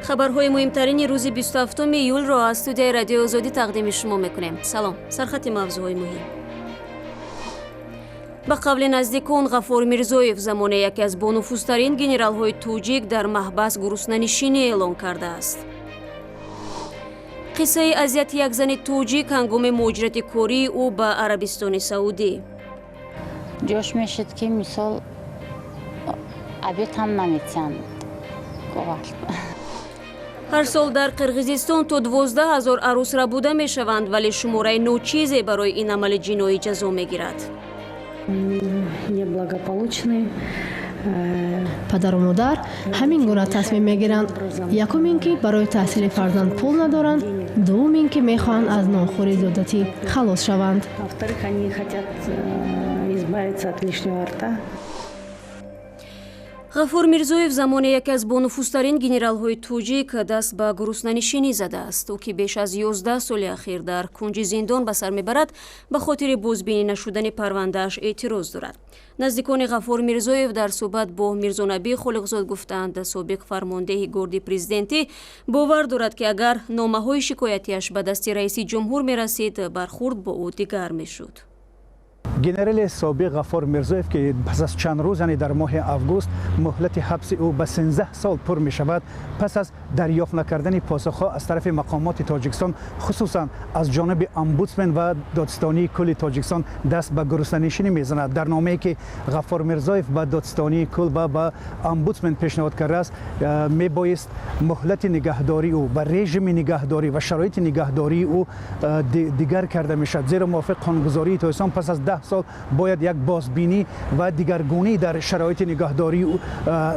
خبرهای مهمترین روز 27 ایول را از استودیوی رادیو آزادی تقدیم شما میکنیم. سلام. سرخط موضوعهای مهم. به قول نزدیکان غفور میرزویف زمانه یکی از بانفوذترین گنرال‌های توجیک در محبس گرسنه‌نشینی اعلام کرده است. قصه اذیت یک زن توجیک هنگام مهاجرت کاری او به عربستان سعودی. جوش میشد که مثال ابیت هم نمیتیند. هر سال در قرقیزستان تا 12,000 عروس را بوده می شوند ولی شماره ناچیزی برای این عمل جنایی جزا می گیرد. پدر و مادر همین گونه تصمیم میگیرند. یکم اینکه برای تحصیل فرزند پول ندارند، دوم اینکه میخواهند از نانخوری زودتی خلاص شوند. غفور میرزویف زمانه یکی از بانفوذترین گنرال‌های توجیک دست به گرسنه‌نشینی زده است. او که بیش از 11 سال اخیر در کنج زندان به سر میبرد به خاطر بازبینی نشدن پرونده‌اش اعتراض دارد. نزدیکان غفور میرزویف در صحبت با میرزا نبی خالقزاد گفتند سابق فرمانده گارد پرزیدنتی باور دارد که اگر نامه‌های شکایتیش به دست رئیس جمهور میرسید برخورد با او دیگر میشد. گنرال سابق غفور میرزویف که پس از چند روز یعنی در ماه آگوست مهلت حبس او به 13 سال پر می شود پس از دریافت نکردن پاسخها از طرف مقامات تاجیکستان خصوصا از جانب امبودسمن و دادستانی کل تاجیکستان دست به گرسنه‌نشینی میزند. در نامه‌ای که غفور میرزویف به دادستانی کل و به امبودسمن پیشنهاد کرده است می بایست مهلت نگهداری او و رژیم نگهداری و شرایط نگهداری او دیگر کرده می شود، زیرا موافق قانونگذاری تاجیکستان پس از 10 سال باید یک بازبینی و دیگرگونی در شرایط نگهداری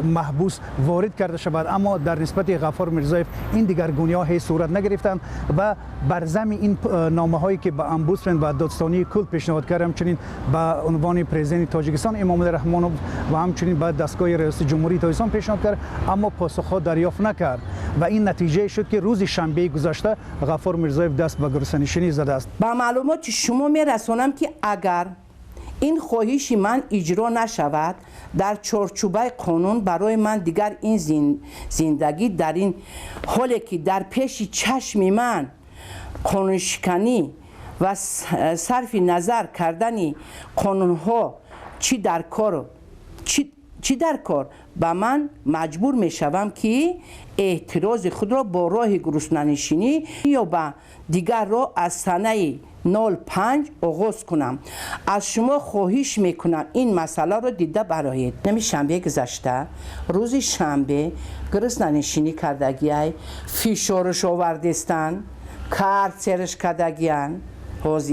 محبوس وارد کرده شود، اما در نسبت غفور میرزویف این دیگرگونی‌ها هیچ صورت نگرفتند و بر ضمن این نامه‌هایی که به امبودسمن و دادستانی کل پیشنهاد کردم چنین به عنوان پرزیدنت تاجیکستان امام الرحمن و همچنین به دستگاه رئیس جمهوری تاجیکستان پیشنهاد کرد اما پاسخ‌ها دریافت نکرد و این نتیجه شد که روز شنبه گذشته غفور میرزویف دست به گرسنه‌نشینی زده است. با معلومات شما میرسانم که اگر این خواهش من اجرا نشود در چارچوبه قانون برای من دیگر این زندگی در این حالی که در پیش چشم من قانون شکنی و صرف نظر کردن قانون ها چی در کار به من مجبور می شوم که اعتراض خود را با راه گرسنه‌نشینی یا با دیگر را از سنه 05 آغاز کنم. از شما خواهش میکنم این مسئله را دیده برایید. نمی شنبه گذشته روز شنبه گرسنه‌نشینی کردگی فشارش آوردستن کار سرش کردگیان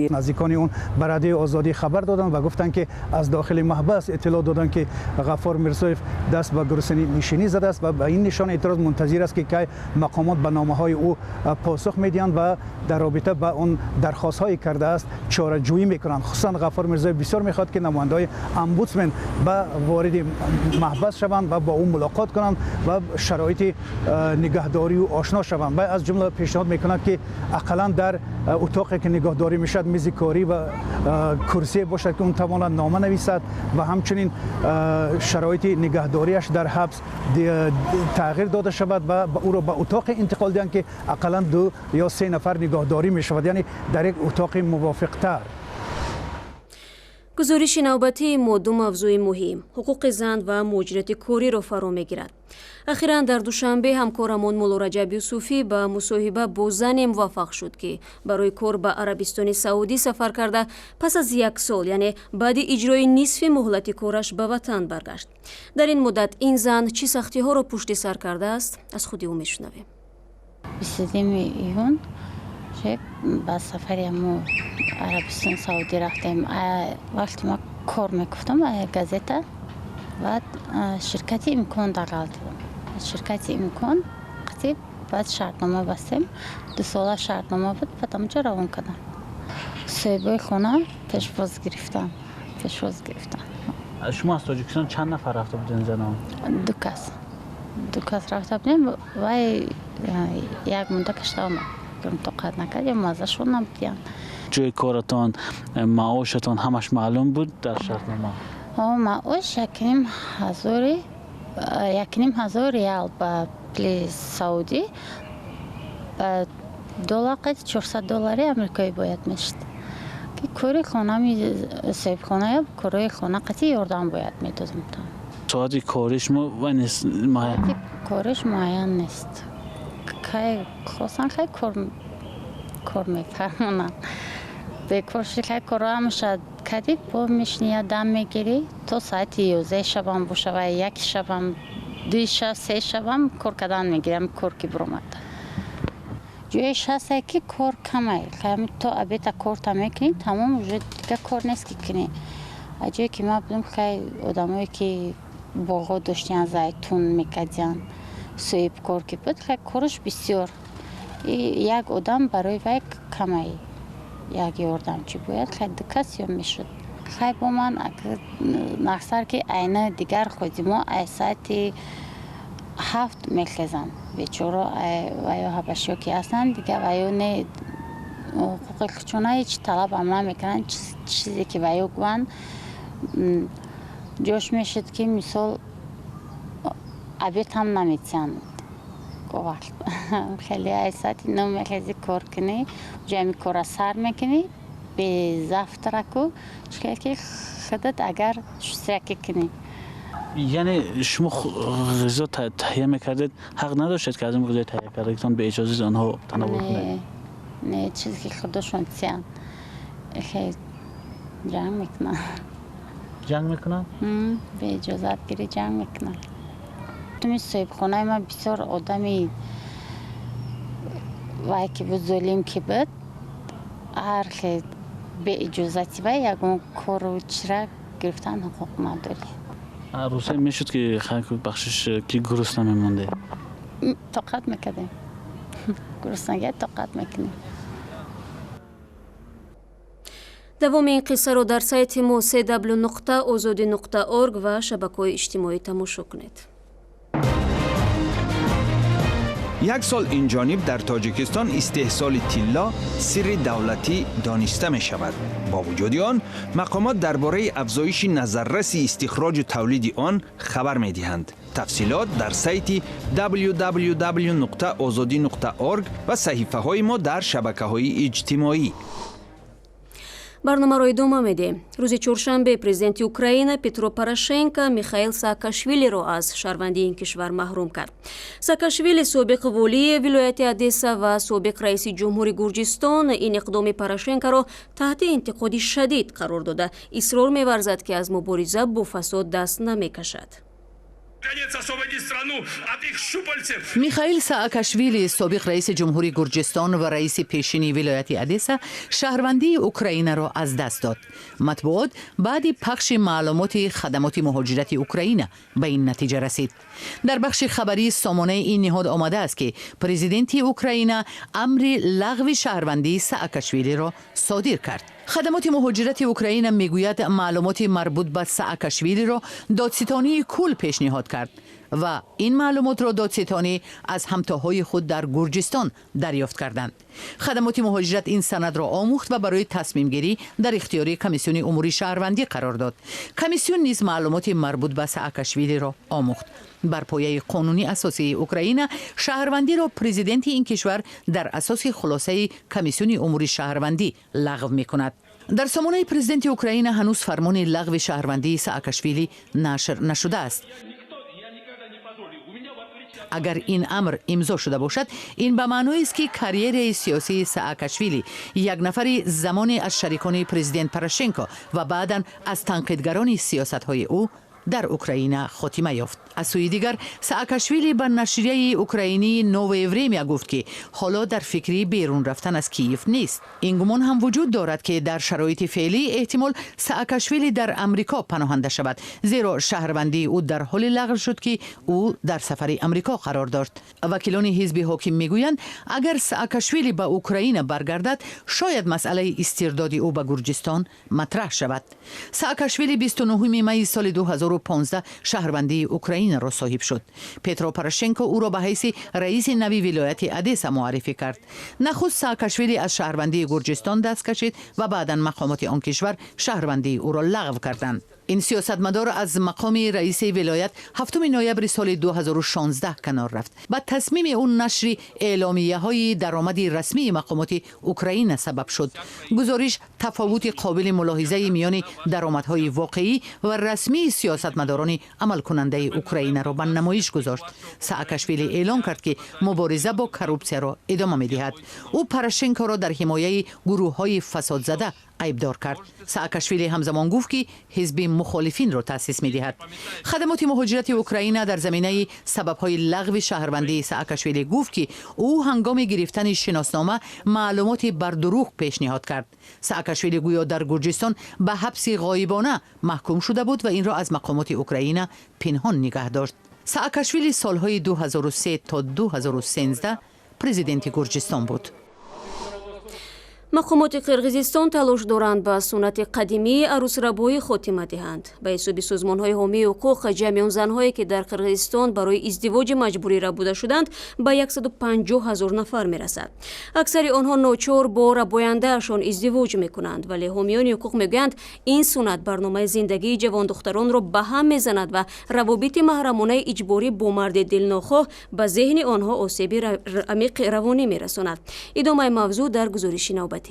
نزدیکان اون به رادیو آزادی خبر دادن و گفتن که از داخل محبس اطلاع دادن که غفور میرزویف دست به گرسنه‌نشینی زده است و به این نشان اعتراض منتظر است که مقامات به نامه‌های او پاسخ میدهند و در رابطه با اون درخواست‌های کرده است چاره‌جویی میکنند. خصوصا غفور میرزویف بسیار میخواد که نماینده‌های امبودسمن به وارد محبس شوند و با او ملاقات کنند و شرایط نگهداری او آشنا شوند و از جمله پیشنهاد میکنند که حداقل در اتاقی که نگهداری میشد میز کاری و کرسی باشد که اون تواند نامه نویسد و همچنین شرایط نگهداریش در حبس تغییر داده شود و او را به اتاق انتقال دهند که حداقل 2 یا 3 نفر نگهداری می شود، یعنی در یک اتاق موافق تر. گزارش نوبتی ما دو موضوع مهم حقوق زن و مهاجرت کاری را فرا میگیرد. اخیراً در دوشنبه همکارمان مولا رجب یوسفی به مصاحبه با زنی موفق شد که برای کار به عربستان سعودی سفر کرده پس از 1 سال یعنی بعد اجرای نصف مهلت کارش به وطن برگشت. در این مدت این زن چه سختی ها را پشت سر کرده است از خود او میشنویم. 22 ایون با سفری ما عربستان سعودی رفتیم. وقتی ما کار میکردم گازeta و شرکت امکان داشتم. شرکت امکان قطعی بعد شرطنامه بستیم. 2 سال شرطنامه بود بعدم چه روان کردم. صاحب خانه پیشواز گرفتم. شما از تاجیکستان چند نفر رفته بودین زنان؟ 2 کس. 2 کس رفته بودیم و یک مونده کشته آمد. انتقاد نکرد یا مازشون نبودیم. جای کارتان معاشتان همش معلوم بود در شرطنامه؟ معاش 1,500 ریال به پول سعودی $400 آمریکایی باید میشد که کاری خانه می صاحب خانه یا کارای خانه قطعی یاردم باید میدادم ساعت کارش معین کارش معین نیست که خواستن خیلی کار میفرمونن به کارش خیلی کار همشه کدید با میشنی دم میگیری تا ساعت 11 شبم باشه و 1 شبم 2 شب 3 شبم کار کردن میگیرم کار که برامد جویش هسته که کار کمه خیلی تا ابیتا کار تا میکنی تمام وجود دیگه کار نیست که کنی اجایی که ما بدم خیلی آدمایی که باغا داشتین زیتون میکدین سویب کار که بود خیلی کارش بسیار یک آدم برای وی کمه یک یاردم چی باید خیلی کسی میشد خیلی با من نقصر که اینه دیگر خودی ما ساعت 7 میخیزن بیچاره ویا حبشی که هستن دیگه ویا نه حقوق چونه هیچ طلب هم نمیکنن چیزی که ویا گوان جوش میشد که مثال عبیت هم نمیتین وقت خیلی ایساتی نمیخیزی کار کنی جایی کار سر میکنی به زفت رکو چکه که خودت اگر شسرکی کنی یعنی شما غذا تهیه میکردید حق نداشتید که از این غذا تهیه کردید به اجازه آنها تناول کنید نه چیزی که خودشون تیان خیلی جنگ میکنن به اجازت گیری جنگ میکنن توی صاحب خانه ما بسیار آدمی وای که بود ظلم که بود هر خیلی به اجازتی و یکون کار و چرا گرفتن حقوق نداری روزه میشد که خیلی بخشش که گرسنه نمیمونده طاقت میکردیم گرسنگی طاقت میکنیم دوام این قصه رو در سایت ما www.azadi.org و شبکه‌های اجتماعی تماشا کنید. یک سال این جانب در تاجیکستان استحصال طلا سر دولتی دانسته می شود. با وجود آن مقامات درباره افزایش نظررس استخراج و تولید آن خبر می دهند. تفصیلات در سایت www.azadi.org و صحیفه های ما در شبکه های اجتماعی. برنامه رو ادامه میده. روز چهارشنبه پرزیدنت اوکراین پترو پوراشنکو میخائیل ساکاشویلی رو از شهروندی این کشور محروم کرد. ساکاشویلی سابق والی ولایت ادسا و سابق رئیس جمهوری گرجستان این اقدام پوراشنکو رو تحت انتقاد شدید قرار داده. اصرار می‌ورزد که از مبارزه با فساد دست نمی‌کشد. میخائیل ساکاشویلی سابق رئیس جمهوری گرجستان و رئیس پیشینی ولایت ادسا شهروندی اوکراین را از دست داد. مطبوعات بعد پخش معلومات خدمات مهاجرت اوکراین به این نتیجه رسید. در بخش خبری سامانه این نهاد آمده است که پرزیدنت اوکراین امر لغو شهروندی ساکاشویلی را صادر کرد. خدمات مهاجرت اوکراین میگوید معلومات مربوط به ساکاشویلی را دادستانی کل پیشنهاد کرد و این معلومات را دادستانی از همتاهای خود در گرجستان دریافت کردند. خدمات مهاجرت این سند را آموخت و برای تصمیم گیری در اختیار کمیسیون امور شهروندی قرار داد. کمیسیون نیز معلومات مربوط به ساکاشویلی را آموخت. بر پایه قانونی اساسی اوکراین شهروندی را پرزیدنت این کشور در اساس خلاصه کمیسیون امور شهروندی لغو می‌کند. در سامانه پرزیدنت اوکراین هنوز فرمان لغو شهروندی ساکاشویلی نشر نشده است. اگر این امر امضا شده باشد این به معنی است که کریر سیاسی ساکاشویلی یک نفری زمانی از شریکان پرزیدنت پوراشنکو و بعداً از تنقیدگران سیاست‌های او در اوکراین خاتمه یافت. از سوی دیگر ساکاشویلی به نشریه اوکراینی نووی وریمیا گفت که حالا در فکری بیرون رفتن از کیف نیست. این گمان هم وجود دارد که در شرایط فعلی احتمال ساکاشویلی در امریکا پناهنده شود، زیرا شهروندی او در حال لغو شد که او در سفر امریکا قرار داشت. وکیلان حزب حاکم میگویند اگر ساکاشویلی به اوکراین برگردد شاید مسئله استرداد او به گرجستان مطرح شود. ساکاشویلی 29 می سال 2015 شهروندی اوکراین را صاحب شد. پترو پوراشنکو او را به حیث رئیس نوی ولایت ادسا معرفی کرد. نخست ساکاشویلی از شهروندی گرجستان دست کشید و بعداً مقامات آن کشور شهروندی او را لغو کردند. این سیاستمدار از مقام رئیس ولایت 7 نوامبر سال 2016 کنار رفت. بعد تصمیم اون نشر اعلامیه‌های درآمد رسمی مقامات اوکراین سبب شد. گزارش تفاوت قابل ملاحظه میان درآمدهای واقعی و رسمی سیاستمداران عمل کننده اوکراین را به نمایش گذاشت. ساکاشویلی اعلام کرد که مبارزه با کروپسیا را ادامه می‌دهد. او پروشنکو را در حمایت گروه‌های فساد زده ایبدار کرد. ساکاشویلی همزمان گفت که حزب مخالفین را تأسیس می‌دهد. خدمات مهاجرت اوکراین در زمینه سبب‌های لغو شهروندی ساکاشویلی گفت که او هنگام گرفتن شناسنامه معلومات بر دروغ پیشنهاد کرد. ساکاشویلی گویا در گرجستان به حبس غایبانه محکوم شده بود و این را از مقامات اوکراین پنهان نگه داشت. ساکاشویلی سالهای 2003 تا 2013 پرزیدنت گرجستان بود. мақомоти қирғизистон талош доранд ба суннати қадимии арӯсрабоӣ хотима диҳанд. ба ҳисоби созмонҳои ҳомии ҳуқуқ, ҷамъи он занҳое ки дар қирғизистон барои издивоҷи маҷбурӣ рабуда шуданд ба 150 000 нафар мерасад. аксари онҳо ночор бо рабояндаашон издивоҷ мекунанд, вале ҳомиёни ҳуқуқ мегӯянд ин суннат барномаи зиндагии ҷавондухтаронро ба ҳам мезанад ва равобити маҳрамонаи иҷборӣ бо марди дилнохоҳ ба зеҳни онҳо осеби амиқи равонӣ мерасонад. идомаи мавзӯъ дар гузориши навбатӣ.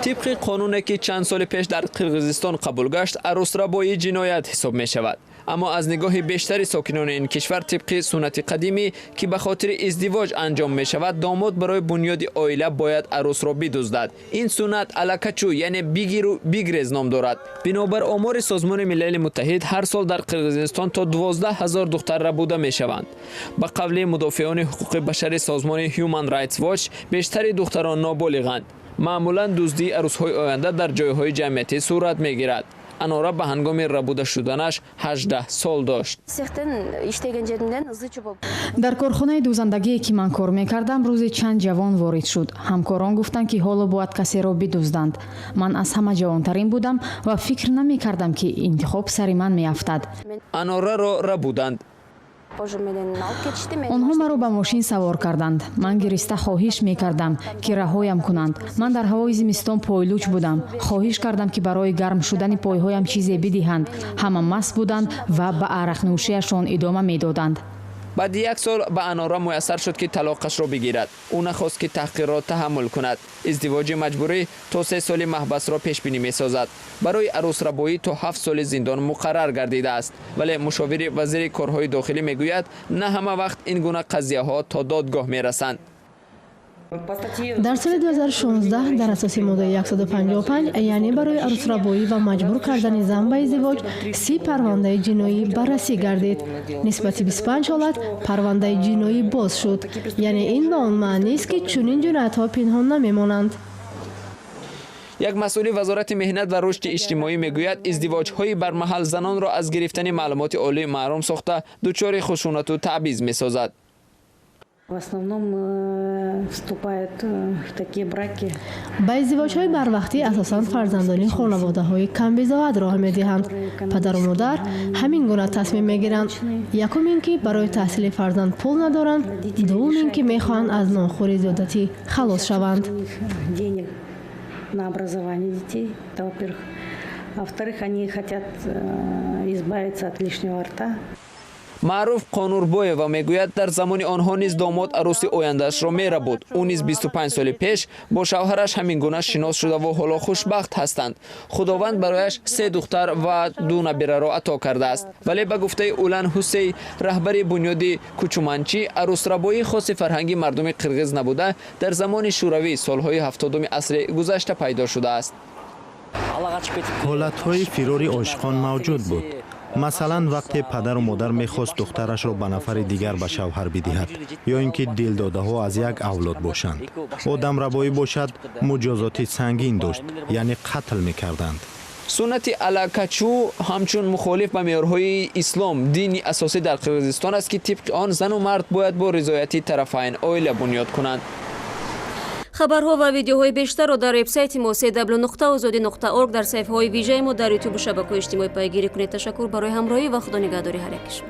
طبق قانونی که چند سال پیش در قرقیزستان قبول گشت، عروسربایی جنایت حساب می شود. اما از نگاه بیشتر ساکنان این کشور طبق سنت قدیمی که به خاطر ازدواج انجام می شود، داماد برای بنیاد عائله باید عروس را بدزدد. این سنت الکچو یعنی بگیر و بگریز نام دارد. بنابر آمار سازمان ملل متحد هر سال در قرقیزستان تا 12,000 دختر ربوده می شوند. به قول مدافعان حقوق بشر سازمان هیومن رایتس واچ، بیشتر دختران نابالغند. معمولا دزدی عروس‌های آینده در جایهای جمعیتی صورت می‌گیرد. انورا به هنگام ربوده شدنش 18 سال داشت. در کارخانه دوزندگی که من کار می‌کردم روزی چند جوان وارد شد. همکاران گفتند که حالا باید کسی را بدزدند. من از همه جوانترین بودم و فکر نمی‌کردم که انتخاب سر من می‌افتد. انورا را ربودند. آنها مرا به ماشین سوار کردند. من گریسته خواهش می‌کردم که رهایم کنند. من در هوای زمستان پایلوچ بودم. خواهش کردم که برای گرم شدن پایهایم چیزی بدهند. همه مست بودند و به عرق نوشیشان ادامه می‌دادند. بعد یک سال به انورا میسر شد که طلاقش را بگیرد. او نخواست که تحقیر را تحمل کند. ازدواج مجبوری تا 3 سال محبس را پیش بینی می‌سازد. برای عروسربایی تا 7 سال زندان مقرر گردیده است. ولی مشاور وزیر کارهای داخلی میگوید نه همه وقت این گونه قضیه‌ها تا دادگاه میرسند. در سال 2016 در اساس ماده 155 یعنی برای عروسربایی و مجبور کردن زن به ازدواج 30 پرونده جنایی بررسی گردید. نسبت 25 حالت پرونده جنایی باز شد. یعنی این به آن معنی است که چنین جنایت‌ها پنهان نمی‌مانند. یک مسئول وزارت مهنت و رشد اجتماعی میگوید ازدواج‌های برمحل زنان را از گرفتن معلومات عالی محروم ساخته دچار خشونت و تبعیض می‌سازد. به ازدواج‌های بروقتی اساساً فرزندانی خانواده‌های کم بضاعت راه می‌دهند. پدر و مادر همین گونه تصمیم می‌گیرند. یکم اینکه برای تحصیل فرزند پول ندارند، دوم اینکه می‌خواهند از ناخوری زیادتی خلاص شوند. На образование детей, это во-первых. А во-вторых, они хотят избавиться от лишнего рта. معروف قانوربویوا میگوید در زمان آنها نیز داماد عروس آینده‌اش را میربود. او نیز 25 سال پیش با شوهرش همین گونه شناس شده و حالا خوشبخت هستند. خداوند برایش 3 دختر و 2 نبیره را عطا کرده است. ولی به گفته اولان حسین، رهبر بنیاد کوچومنچی، عروسربایی خاص فرهنگی مردم قرقیز نبوده در زمان شوروی سالهای 70 عصر گذشته پیدا شده است. حالت‌های فراری عاشقان موجود بود. مثلا وقتی پدر و مادر میخواست دخترش را به نفر دیگر به شوهر بدهد یا اینکه دل داده ها از یک اولاد باشند. آدم ربایی باشد مجازات سنگین داشت، یعنی قتل میکردند. سنت الکچو همچون مخالف به معیارهای اسلام دینی اساسی در قرقیزستان است که طبق آن زن و مرد باید با رضایت طرفین عائله بنیاد کنند. خبرها و ویدیوهای بیشتر را در وبسایت ما www.azadi.org در صفحه‌های ویژه ما در یوتیوب و شبکه‌های اجتماعی پیگیری کنید. تشکر برای همراهی و خدا نگهداری هر یک شما.